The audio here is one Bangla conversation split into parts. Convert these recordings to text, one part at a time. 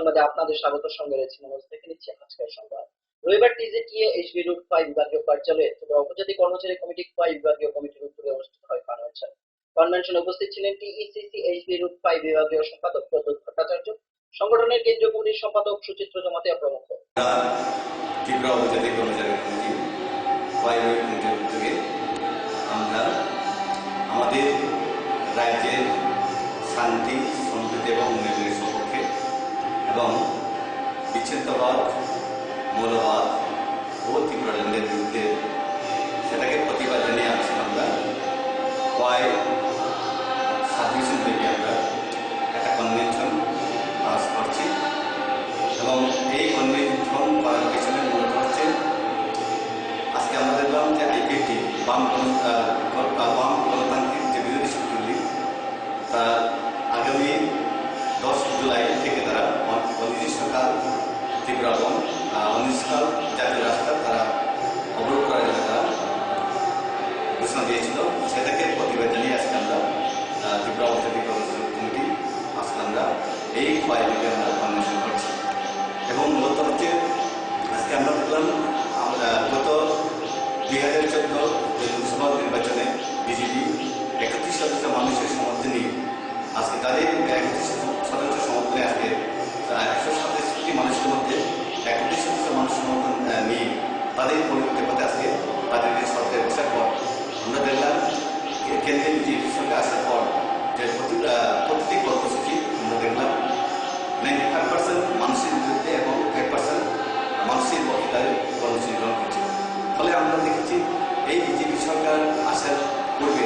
সংবাদে আপনাদের স্বাগত। সঙ্গে রয়েছে মনোজ। দেখে নিচ্ছি আজকের সংবাদ। রবিবার টিজেটিএ এইচবি রুট 5 বিভাগীয় কার্যালয়ে ত্রিপুরা উপজাতি কর্মচারী কমিটি 5 বিভাগীয় কমিটির উদ্যোগে অনুষ্ঠিত হয় কনভেনশন। কনভেনশনে উপস্থিত ছিলেন টিইসিসি এইচবি রুট 5 বিভাগীয় সম্পাদক প্রদ্যোৎ ভট্টাচার্য, সংগঠনের কেন্দ্রীয় কমিটির সম্পাদক সুচিত্র জমাতিয়া প্রমুখ। ত্রিপুরা উপজাতি কর্মচারী কমিটি 5 কমিটির উদ্যোগে আমরা আমাদের রাজ্যের শান্তি, সম্প্রীতি এবং উন্নয়নের সপক্ষে এবং বিচ্ছিন্নতাবাদ, মৌলবাদ ও তীব্রতার বিরুদ্ধে সেটাকে প্রতিবাদ জানিয়ে আজকে আমরা প্রায় 7 দিন থেকে আমরা একটা কনভেনশন পাস করছি এবং এই কনভেনশন করার পেছনে মূলত হচ্ছে আজকে আমরা দেখলাম যে আইপিএফটি বাম গণতান্ত্রিক যে বিরোধী শক্তিগুলি তারা আগামী 10 জুলাই থেকে তারা অনির্দিষ্টকাল ত্রিপুরা এবং অনির্দিষ্টকাল জাতীয় রাস্তা তারা অবরোধ করার জন্য তারা ঘোষণা দিয়েছিল। সেটাকে প্রতিবাদ জানিয়ে আজকে আমরা ত্রিপুরা উপজাতি কর্মচারী কমিটি আজকে আমরা এই কয়েকদিকে আমরা কনভেনশন করছি এবং মূলত হচ্ছে আজকে আমরা দেখলাম আমরা গত 2014 লোকসভা নির্বাচনে বিজেপি 31% মানুষের সমর্থন নিয়ে আজকে তাদের 31% সমর্থনে আজকে 167 মানুষের মধ্যে 31% মানুষ সমর্থন নিয়ে তাদের পরিবর্তে পথে আজকে তাদের সরকারের বসার পর আমরা দেখলাম কেন্দ্রীয় বিজেপির সঙ্গে আসার পর যে প্রতিটি কর্মসূচি আমরা দেখলাম 95% মানুষের বিরুদ্ধে এবং 5% মানুষের পক্ষে তাদের কর্মসূচি গ্রহণ করছে। ফলে আমরা দেখেছি এই বিজেপি সরকার আসার পূর্বে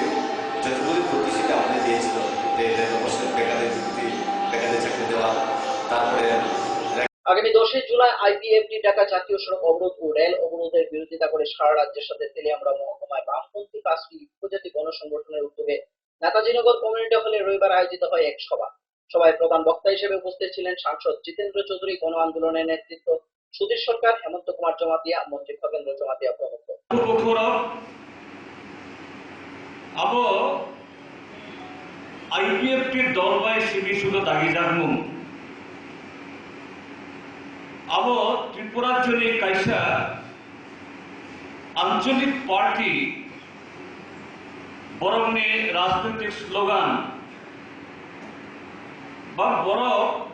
যতগুলি প্রতিশ্রুতি আমাদের দিয়েছিল যে অবশ্যই বেকারদের চাকরি দেওয়া, তারপরে আগামী 10 জুলাই আইপিএফটি ঢাকা জাতীয় সড়ক অবরোধ ও রেল অবরোধের বিরোধিতা করে সারা রাজ্যের সাথে তেলিয়ামুড়া মহকুমায় বামপন্থী 5টি উপজাতি গণসংগঠনের উদ্যোগে নেতাজিনগর কমিউনিটি হলে রবিবার আয়োজিত হয় এক সভা। সভায় প্রধান বক্তা হিসেবে উপস্থিত ছিলেন সাংসদ জিতেন্দ্র চৌধুরী, গণ আন্দোলনের নেতৃত্ব সুধীর সরকার, হেমন্ত কুমার জমাতিয়া, মন্ত্রী খগেন্দ্র জমাতিয়া প্রমুখ। अब आईपीएफटी दलबाई सिबी सुद दागी जागमुं अब त्रिपुरा जनि कायसा आंचलिक पार्टी बरंनि राजनैतिक स्लोगान बा बर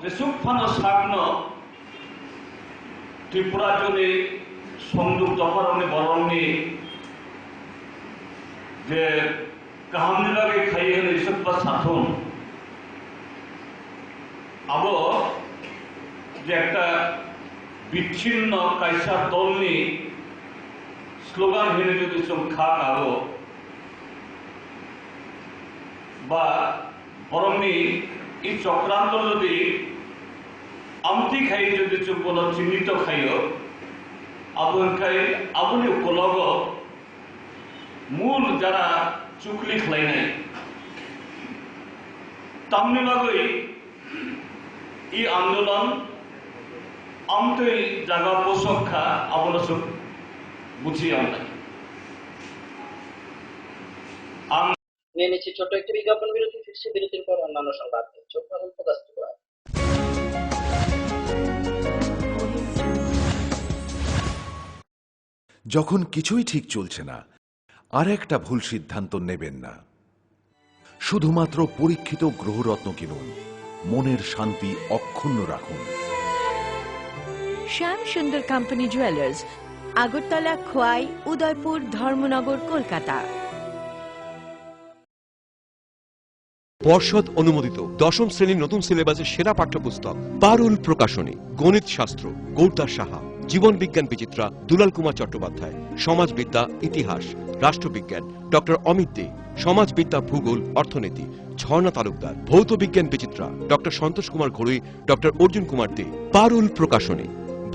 जेसुक फानो सागनो त्रिपुरा जनि संयुक्त करणे बरंनि जे गाहामनि बागै खायो होनो इसोरबा साथुन अब जे একটা বিচ্ছিন্ন কাইসা দলনি স্লোগান হেনে যদি চোখ খা কাগো বা বরংনি এই চক্রান্ত যদি আমতি খাই যদি চোখ বলো চিহ্নিত খাইও আবনখাই আবনি উপলগ মূল যারা চুকলি খেলাই নাই তামনি বাগৈ এই আন্দোলন আমতই জায়গা পোষক্ষা আবলচক বুঝি আমরা নিয়ে নিচ্ছি ছোট্ট একটি বিজ্ঞাপন বিরতি। ফিরছি বিরতির পর অন্যান্য সংবাদ। চোখ রাখুন ফোকাস ত্রিপুরা। যখন কিছুই ঠিক চলছে না, আর একটা ভুল সিদ্ধান্ত নেবেন না। শুধুমাত্র পরীক্ষিত গ্রহরত্ন কিনুন, মনের শান্তি অক্ষুণ্ণ রাখুন। শ্যাম সুন্দর কোম্পানি জুয়েলার্স, আগরতলা, খোয়াই, উদয়পুর, ধর্মনগর, কলকাতা। পর্ষদ অনুমোদিত 10ম শ্রেণীর নতুন সিলেবাসের সেরা পাঠ্যপুস্তক পারুল প্রকাশনী, গণিত শাস্ত্র গৌরদাস সাহা, জীবন বিজ্ঞান বিচিত্রা দুলাল কুমার চট্টোপাধ্যায়, সমাজবিদ্যা ইতিহাস রাষ্ট্রবিজ্ঞান ডক্টর অমিত দে, সমাজবিদ্যা ভূগোল অর্থনীতি ঝর্ণা তালুকদার, ভৌত বিজ্ঞান বিচিত্রা ডক্টর সন্তোষ কুমার ঘড়ুই, ডক্টর অর্জুন কুমার দে। পারুল প্রকাশনী,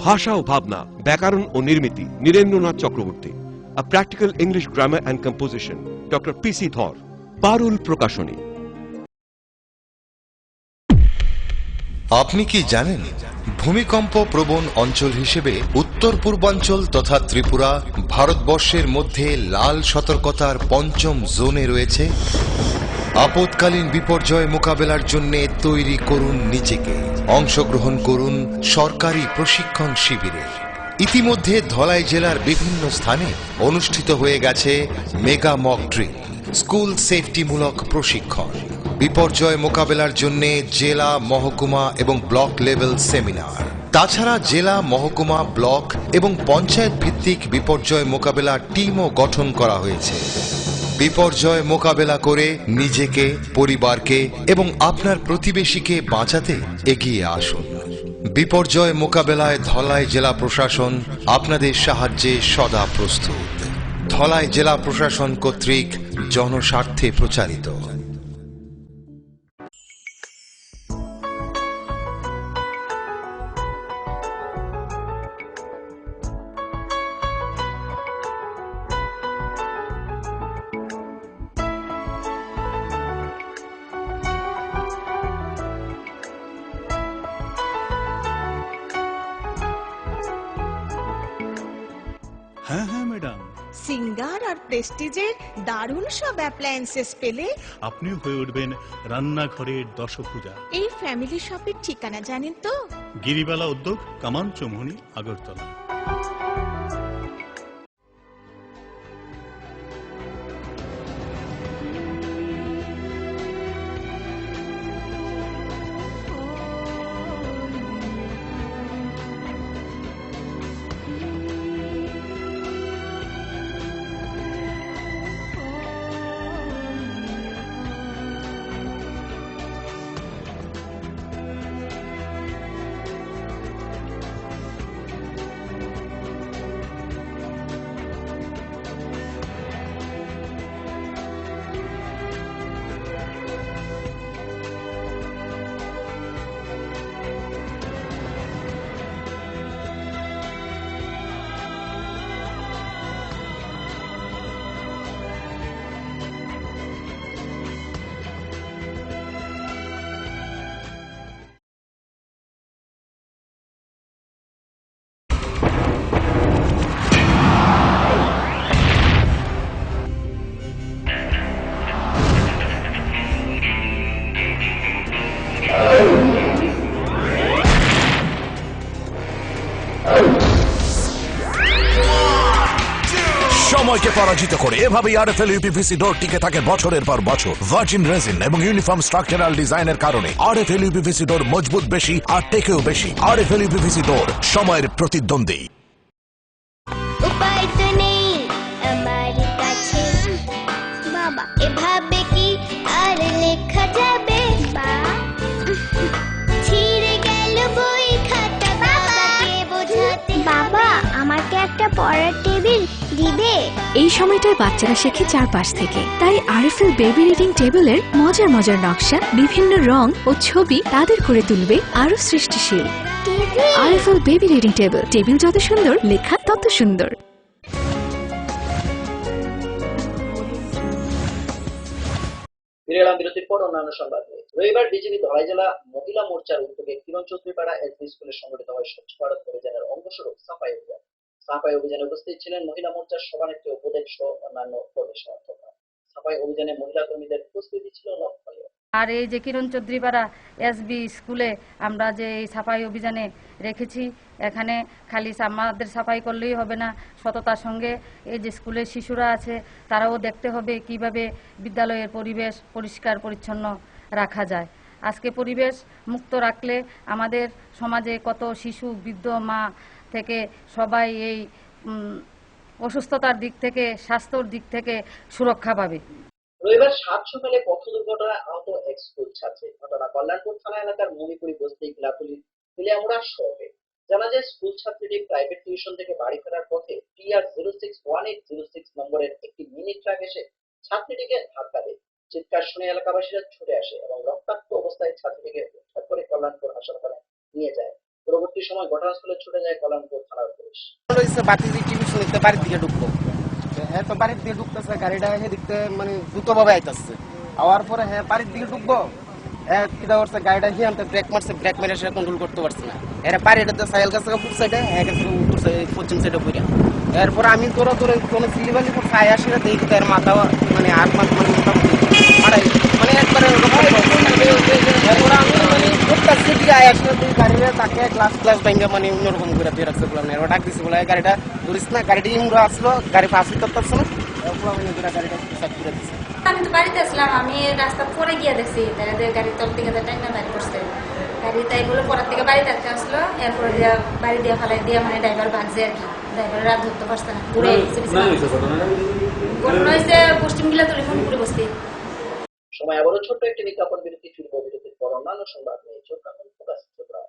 ভাষা ও ভাবনা, ব্যাকরণ ও নির্মিতি Nirendranath Chakraborty, a practical English grammar and composition doctor P C Dhar. Parul প্রকাশনী। আপনি কি জানেন ভূমিকম্প প্রবণ অঞ্চল হিসেবে উত্তর পূর্বাঞ্চল তথা ত্রিপুরা ভারতবর্ষের মধ্যে লাল সতর্কতার ৫ম জোনে রয়েছে? আপৎকালীন বিপর্যয় মোকাবেলার জন্য তৈরি করুন নিজেকে। অংশগ্রহণ করুন সরকারি প্রশিক্ষণ শিবিরে। ইতিমধ্যে ধলাই জেলার বিভিন্ন স্থানে অনুষ্ঠিত হয়ে গেছে মেগা মক ড্রিল, স্কুল সেফটিমূলক প্রশিক্ষণ, বিপর্যয় মোকাবেলার জন্য জেলা, মহকুমা এবং ব্লক লেভেল সেমিনার। তাছাড়া জেলা, মহকুমা, ব্লক এবং পঞ্চায়েত ভিত্তিক বিপর্যয় মোকাবেলা টিমও গঠন করা হয়েছে। বিপর্যয় মোকাবেলা করে নিজেকে, পরিবারকে এবং আপনার প্রতিবেশীকে বাঁচাতে এগিয়ে আসুন। বিপর্যয় মোকাবেলায় ধলাই জেলা প্রশাসন আপনাদের সাহায্যে সদা প্রস্তুত। ধলাই জেলা প্রশাসন কর্তৃক জনস্বার্থে প্রচারিত। হ্যাঁ হ্যাঁ ম্যাডাম, সিঙ্গার আর প্রেস্টিজের দারুণ সব অ্যাপ্লায়েন্সেস পেলে আপনিও হয়ে উঠবেন রান্নাঘরের দশভুজা। এই ফ্যামিলি শপের ঠিকানা জানেন তো? গিরিবালা উদ্যোগ, কামান চৌমুহনী, আগরতলা। সময়কে পরাজিত করে এভাবেই আরএফএল ইউপিভিসি ডোর টিকে থাকে বছরের পর বছর। ভার্জিন রেজিন এবং ইউনিফর্ম স্ট্রাকচারাল ডিজাইনের কারণে আরএফএল ইউপিভিসি ডোর মজবুত বেশি আর টেকেও বেশি। আরএফএল ইউপিভিসি ডোর, সময়ের প্রতিদ্বন্দ্বী। উপায় তো নেই আমার কাছে বাবা, এভাবে কি আর লেখা যাবে? ছিঁড়ে গেল বই খাতা, বাবাকে বোঝাতে। বাবা, আমাকে একটা পড়ার টেবিল দিবে? এই সময়টায় বাচ্চারা শেখে চারপাশ থেকে, তাই আরএফএল বেবি রিডিং টেবিলের মজার মজার নকশা, বিভিন্ন রং ও ছবি তাদের করে তুলবে আরো সৃষ্টিশীল। RFL baby reading table, table যত সুন্দর, লেখা তত সুন্দর। ফিরে এলাম বিরতির পর অন্যান্য সংবাদ নিয়ে। রবিবার বিজেপি ধলাই জেলা মহিলা মোর্চার উদ্যোগে কিরণ চৌধুরীপাড়া এসবি স্কুলে সংগঠিত হয় স্বচ্ছ ভারত অভিযানের অঙ্গস্বরূপ সাফাই অভিযান। সাফাই অভিযানে উপস্থিত ছিলেন মহিলা মোর্চার সভানেত্রী, উপদেশ সহ অন্যান্য কর্মী সমর্থকরা। সাফাই অভিযানে মহিলা কর্মীদের উপস্থিতি ছিল লক্ষণীয়। আর এই যে কিরণ চৌধুরীপাড়া এসবি স্কুলে আমরা যে এই সাফাই অভিযানে রেখেছি, এখানে খালি আমাদের সাফাই করলেই হবে না, সততার সঙ্গে এই যে স্কুলের শিশুরা আছে তারাও দেখতে হবে কিভাবে বিদ্যালয়ের পরিবেশ পরিষ্কার পরিচ্ছন্ন রাখা যায়। আজকে পরিবেশ মুক্ত রাখলে আমাদের সমাজে কত শিশু, বৃদ্ধ, মা থেকে সবাই এই অসুস্থতার দিক থেকে, স্বাস্থ্যর দিক থেকে সুরক্ষা পাবে। রবিবার 7 সকালে পথ দুর্ঘটনায় আহত এক স্কুল ছাত্রী। ঘটনা কল্যাণপুর থানা এলাকার মণিপুরি বস্তি তেলিয়ামুড়া শহরে। জানা যায়, স্কুল ছাত্রীটি প্রাইভেট টিউশন থেকে বাড়ি ফেরার পথে TR 061806 নম্বরের একটি মিনি ট্রাক এসে ছাত্রীটিকে ধাক্কা দেয়। চিৎকার শুনে এলাকাবাসীরা ছুটে আসে এবং রক্তাক্ত অবস্থায় ছাত্রীটিকে উদ্ধার করে কল্যাণপুর হাসপাতালে নিয়ে যায়। পরবর্তী সময় ঘটনাস্থলে ছুটে যায় কল্যাণপুর থানার পুলিশ। বাড়ির দিকে ঢুকবো, হ্যাঁ তো বাড়ির দিকে ঢুকতেছে, গাড়িটা দেখতে মানে দ্রুত ভাবে আইতেছে। আওয়ার পরে হ্যাঁ বাড়ির দিকে ঢুকবো, কিটা করছে গাড়িটা হিয়াম ব্রেক মারছে, ব্রেক মেরে সে কন্ট্রোল করতে পারছে না। এর পাড়িটাতে সাইকেল কাছে ফুট সাইডে, উত্তর সাইডে, পশ্চিম সাইডে পড়ে। এরপর আমি তোরা কোনো সিলিবালি ছায় আসি দেখি তার মাথা মানে আর মানে মানে একবারে ওরা আমি মানে করতেছি দিকে আসলে তুই গাড়িটা তাকে গ্লাস ভাঙা মানে অন্যরকম করে দিয়ে রাখছে বললাম না ওরা ডাক দিচ্ছে বলে গাড়িটা ধরিস না গাড়িটা ইমরা আসলো গাড়ি পাস করতেছে না গাড়িটা সাইড করে দিচ্ছে। আমি তো বাড়িতে আসলাম, আমি রাস্তা পরে গিয়ে দেখছি গাড়ির তল থেকে টাইনা বাড়ি করছে গাড়ি, তাই বলে পরের থেকে বাড়ি থাকতে আসলো, এরপরে বাড়ি দিয়ে ফেলাই দিয়ে মানে ড্রাইভার ভাগছে আর কি, ড্রাইভার রাত ধরতে পারছে না, ঘুরে ঘটনা হয়েছে পশ্চিম গিলা টেলিফোন করে বসতে। সময় আবারও ছোট্ট একটি বিজ্ঞাপন বিরতি, ফিরব বিরতির পর অন্যান্য সংবাদ নিয়ে। চোখ রাখুন ফোকাস ত্রিপুরা।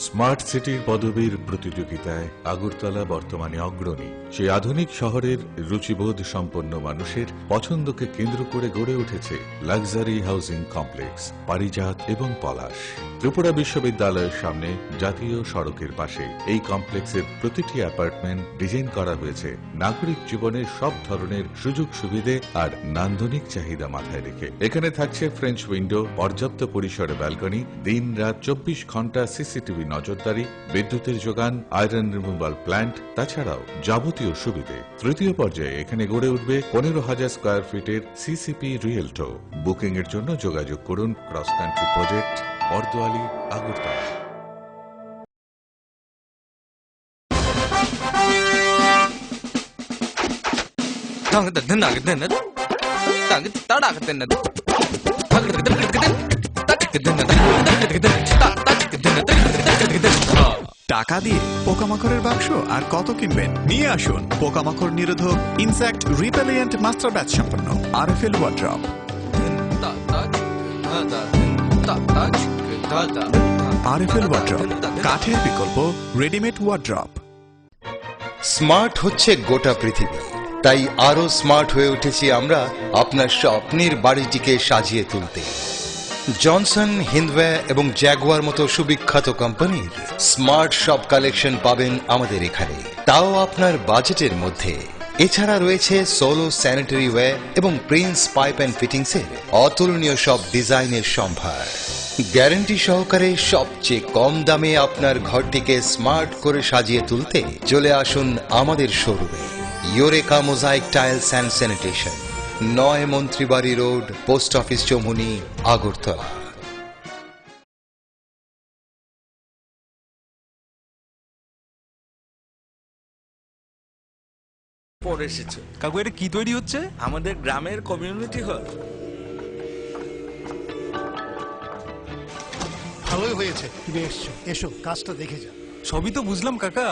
স্মার্ট সিটির পদবীর প্রতিযোগিতায় আগরতলা বর্তমানে অগ্রণী। সেই আধুনিক শহরের রুচিবোধ সম্পন্ন মানুষের পছন্দকে কেন্দ্র করে গড়ে উঠেছে লাক্সারি হাউজিং কমপ্লেক্স পারিজাত এবং পলাশ। ত্রিপুরা বিশ্ববিদ্যালয়ের সামনে জাতীয় সড়কের পাশে এই কমপ্লেক্সের প্রতিটি অ্যাপার্টমেন্ট ডিজাইন করা হয়েছে নাগরিক জীবনের সব ধরনের সুযোগ সুবিধে আর নান্দনিক চাহিদা মাথায় রেখে। এখানে থাকছে ফ্রেঞ্চ উইন্ডো, পর্যাপ্ত পরিসরে ব্যালকনি, দিন রাত 24 ঘন্টা সিসিটিভি নজরদারি, বিদ্যুতের যোগান, আয়রন রিমুভাল প্ল্যান্ট, তাছাড়াও যাবতীয় সুবিধে। তৃতীয় পর্যায়ে এখানে গড়ে উঠবে 15,000 স্কয়ার ফিটের সিসিপি রিয়েলটো। বুকিং এর জন্য যোগাযোগ করুন cross country project, Bordowali, Agartala. টাকা দিয়ে পোকামাকড়ের বাক্স আর কত কিনবেন? নিয়ে আসুন পোকামাকড় নিরোধক ইনসেক্ট রিপেলিয়েন্ট মাস্টার ব্যাচ সম্পন্ন আরএফএল ওয়ার্ড্রপ। আরএফএল ওয়ার্ড্রপ, কাঠের বিকল্প রেডিমেড ওয়ার্ড্রপ। স্মার্ট হচ্ছে গোটা পৃথিবী, তাই আরো স্মার্ট হয়ে উঠেছি আমরা আপনার স্বপ্নের বাড়িটিকে সাজিয়ে তুলতে। জনসন, হিন্দওয়ে এবং জ্যাগুয়ার মতো সুবিখ্যাত কোম্পানির স্মার্ট সব কালেকশন পাবেন আমাদের এখানে, তাও আপনার বাজেটের মধ্যে। এছাড়া রয়েছে সোলো স্যানিটারি ওয়্যার এবং প্রিন্স পাইপ অ্যান্ড ফিটিংসের অতুলনীয় সব ডিজাইনের সম্ভার। গ্যারান্টি সহকারে সবচেয়ে কম দামে আপনার ঘরটিকে স্মার্ট করে সাজিয়ে তুলতে চলে আসুন আমাদের শোরুমে। Eureka mosaic tiles and sanitation, 9 Mantribari road, post office Chowmuhani, Agartala. পরে এসেছে কাকু, এটা কি তৈরি হচ্ছে? আমাদের গ্রামের কমিউনিটি হল। ভালোই হয়েছে তুমি এসছো, এসো কাজটা দেখে যা। সবই তো বুঝলাম কাকা,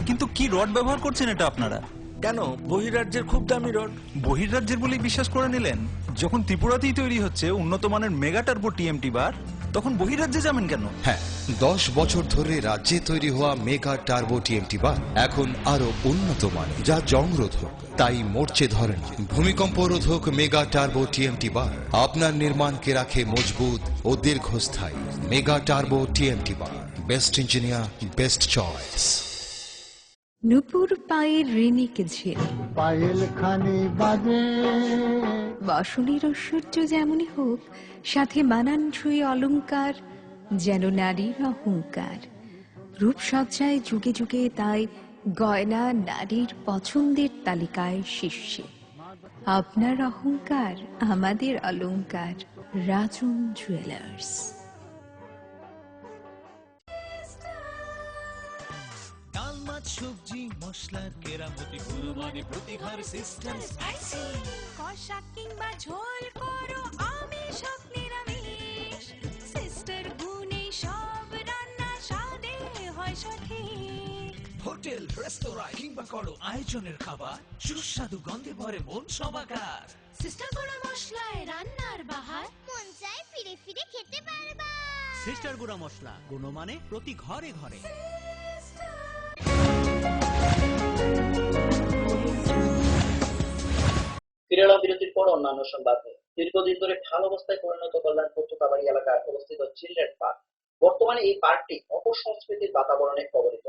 কিন্তু কি রড ব্যবহার করছেন এটা আপনারা? কেন, বহিরাজ্যের খুব দামি রড। বহিরাজ্যের বলেই বিশ্বাস করে নিলেন? যখন ত্রিপুরাতেই তৈরি হচ্ছে উন্নত মানের মেগা টার্বো টিএমটি বার, তখন বহিরাজ্যে যাবেন কেন? হ্যাঁ, 10 বছর ধরে রাজ্যে তৈরি হওয়া মেগা টার্বো টিএমটি বার এখন আরো উন্নত মানের, যা জংরোধক, তাই মরচে ধরেন। ভূমিকম্প রোধক মেগা টার্বো টিএমটি বার আপনার নির্মাণকে রাখে মজবুত ও দীর্ঘস্থায়ী। Mega Turbo TMT bar, best engineer, best choice. নুপুর পায়ের ঋণিক ঝিল, পায়েল খানি বাজে বাসনের ঐশ্বর্য যেমনই হোক, সাথে মানানসই অলংকার, যেন নারীর অহংকার। রূপসজ্জায় যুগে যুগে তাই গয়না নারীর পছন্দের তালিকায় শীর্ষে। আপনার অহংকার আমাদের অলংকার, রাজন জুয়েলার্স। সবজি মশলার কেরামতি গুণমানে প্রতি ঘর সিস্টেম স্পাইসি। কষা কিংবা ঝোল করো আমিষ হোক নিরামিষ, সিস্টার গুণে সব রান্না স্বাদে হয় সঠিক। হোটেল, রেস্তোরাঁ কিংবা করো আয়োজনের খাবার, সুস্বাদু গন্ধে ভরে মন সবাকার। সিস্টার গুঁড়া মশলায় রান্নার বাহার, মন চায় ফিরে ফিরে খেতে পারবা। সিস্টার গুঁড়া মশলা, গুণমানে প্রতি ঘরে ঘরে। ফিরে এলাম বিরতির পর অন্যান্য সংবাদ নিয়ে। দীর্ঘদিন ধরে খাল অবস্থায় পরিণত কল্যাণপুর চোকাবাড়ি এলাকায় অবস্থিত চিলড্রেন পার্ক, বর্তমানে এই পার্কটি অপসংস্কৃতির বাতাবরণে কবলিত।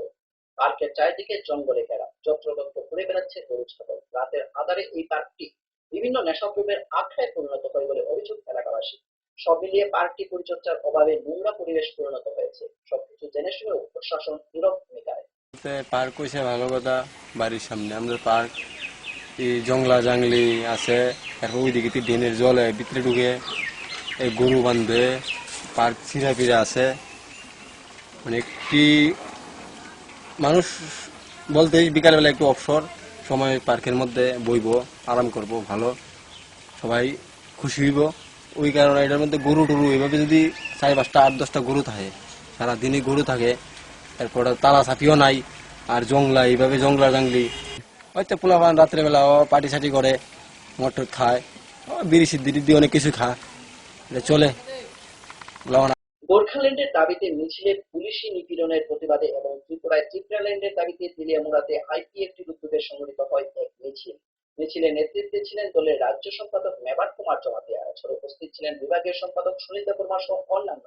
পার্কের চারিদিকে জঙ্গলে ঘেরা, যত্রতত্র ঘুরে বেড়াচ্ছে গরু ছাগল। রাতের আধারে এই পার্কটি বিভিন্ন নেশাদ্রব্যের আখড়ায় পরিণত হয় বলে অভিযোগ এলাকাবাসী। সব মিলিয়ে পার্কটি পরিচর্যার অভাবে নোংরা পরিবেশ পরিণত হয়েছে। সবকিছু জেনে শুনেও প্রশাসন নীরব ভূমিকায়। পার্ক হয়েছে ভালো কথা, বাড়ির সামনে আমাদের পার্ক, এই জংলা জাংলি আছে, তারপর ওইদিকে ড্রেনের জলে ভিতরে ঢুকে এই গরু বাঁধে, পার্ক ছিঁড়া ফিরা আছে। মানে একটি মানুষ বলতে বিকালবেলা একটু অবসর সময় পার্কের মধ্যে বইব, আরাম করব, ভালো সবাই খুশি হইব। ওই কারণে এটার মধ্যে গরু টরু এইভাবে যদি 4-5টা 8-10টা গরু থাকে, সারাদিনই গরু থাকে, এরপরে তালা ছাপিও নাই, আর জংলা এইভাবে জংলা জাংলি হয়তো পোলাপান রাত্রেবেলা পার্টি সাটি করে, মটর খায়, বিড়ি সিদ্ধি অনেক কিছু খায়, এটা চলে। গোর্খাল্যান্ডের দাবিতে মিছিলে পুলিশি নিপীড়নের প্রতিবাদে এবং ত্রিপুরায় ত্রিপুরাল্যান্ডের দাবিতে তেলিয়ামুড়াতে আইপিএফটির উদ্যোগে সংগঠিত হয় এক মিছিল। মিছিলে নেতৃত্বে ছিলেন দলের রাজ্য সম্পাদক মেবার কুমার জমাতিয়া, এছাড়া উপস্থিত ছিলেন বিভাগীয় সম্পাদক সুনীতা বর্মা সহ অন্যান্য।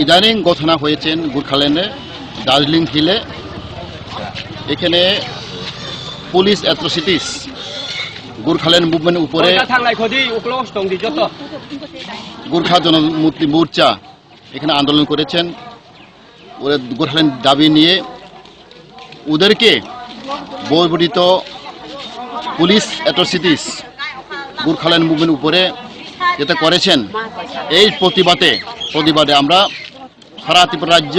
ইদানিং ঘটনা হয়েছেন গোর্খাল্যান্ডে দার্জিলিং হিলে, এখানে পুলিশ অ্যাট্রোসিটিস গোর্খাল্যান্ড মুভমেন্টের উপরে গোর্খা জনমুক্তি মোর্চা এখানে আন্দোলন করেছেন। ওরা গোর্খাল্যান্ড দাবি নিয়ে ওদেরকে বর্বরিত পুলিশ অ্যাট্রোসিটিস গোর্খাল্যান্ড মুভমেন্ট উপরে যেটা করেছেন, এই প্রতিবাদে আমরা সারা ত্রিপুরা রাজ্য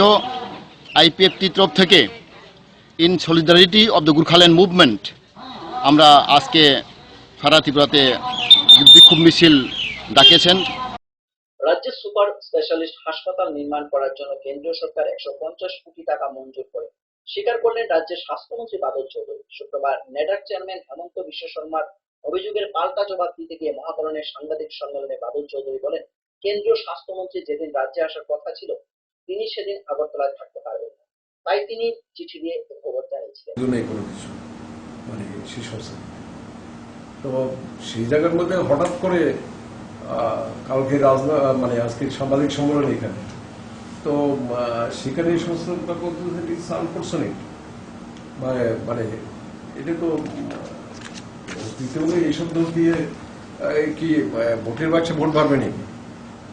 আইপিএফটি তরফ থেকে in solidarity of the Gorkhaland movement আমরা আজকে সারা ত্রিপুরাতে বিক্ষোভ মিছিল ডাকেছেন। রাজ্যের সুপার স্পেশালিস্ট হাসপাতাল নির্মাণ করার জন্য কেন্দ্রীয় সরকার 150 কোটি টাকা মঞ্জুর করে স্বীকার করলেন রাজ্যের স্বাস্থ্যমন্ত্রী বাদল চৌধুরী। শুক্রবার নেডার চেয়ারম্যান হেমন্ত বিশ্ব শর্মার অভিযোগের পাল্টা জবাব দিতে গিয়ে মহাকরণের সাংবাদিক সম্মেলনে বাদল চৌধুরী বলেন, কেন্দ্রীয় স্বাস্থ্যমন্ত্রী যেদিন রাজ্যে আসার কথা ছিল তিনি সেদিন আগরতলায় থাকতে পারবেন না, তাই তিনি চিঠি দিয়ে খবর জানিয়েছিলেন। মানে তো সেই জায়গার মধ্যে হঠাৎ করে কালকে মানে আজকে সাংবাদিক সম্মেলন এখানে, তো সেখানে এই সমস্ত আনফর্চুনেট মানে এটা তো এইসব দোষ দিয়ে কি ভোটের বাক্সে ভোট পারবে নাকি?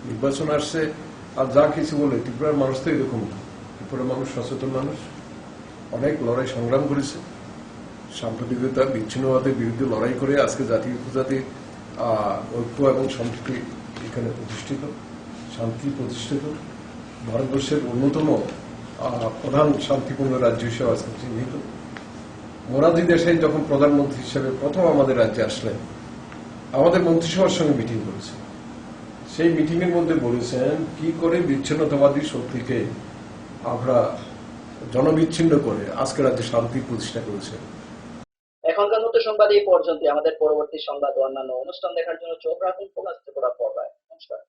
নির্বাচন আসছে আর যা কিছু বলে, ত্রিপুরার মানুষ তো এরকম না। ত্রিপুরার মানুষ সচেতন মানুষ, অনেক লড়াই সংগ্রাম করেছে, সাম্প্রদায়িকতা বিচ্ছিন্নতার বিরুদ্ধে লড়াই করে আজকে জাতীয় উপজাতি ঐক্য এবং সম্প্রীতি এখানে প্রতিষ্ঠিত, শান্তি প্রতিষ্ঠিত, ভারতবর্ষের অন্যতম প্রধান শান্তিপূর্ণ রাজ্য হিসেবে আজকে চিহ্নিত। মোরারজি দেশাই যখন প্রধানমন্ত্রী হিসেবে প্রথম আমাদের রাজ্যে আসলেন, আমাদের মন্ত্রিসভার সঙ্গে মিটিং করেছে। সেই মিটিং এর মধ্যে বলেছেন কি করে বিচ্ছিন্নতাবাদী শক্তিকে আমরা জনবিচ্ছিন্ন করে আজকে রাজ্যে শান্তি প্রতিষ্ঠা করেছে। এখনকার মতো সংবাদ এই পর্যন্ত। আমাদের পরবর্তী সংবাদ ও অন্যান্য অনুষ্ঠান দেখার জন্য চোখ রাখুন প্রকাশ ত্রিপুরা পর্দায়। নমস্কার।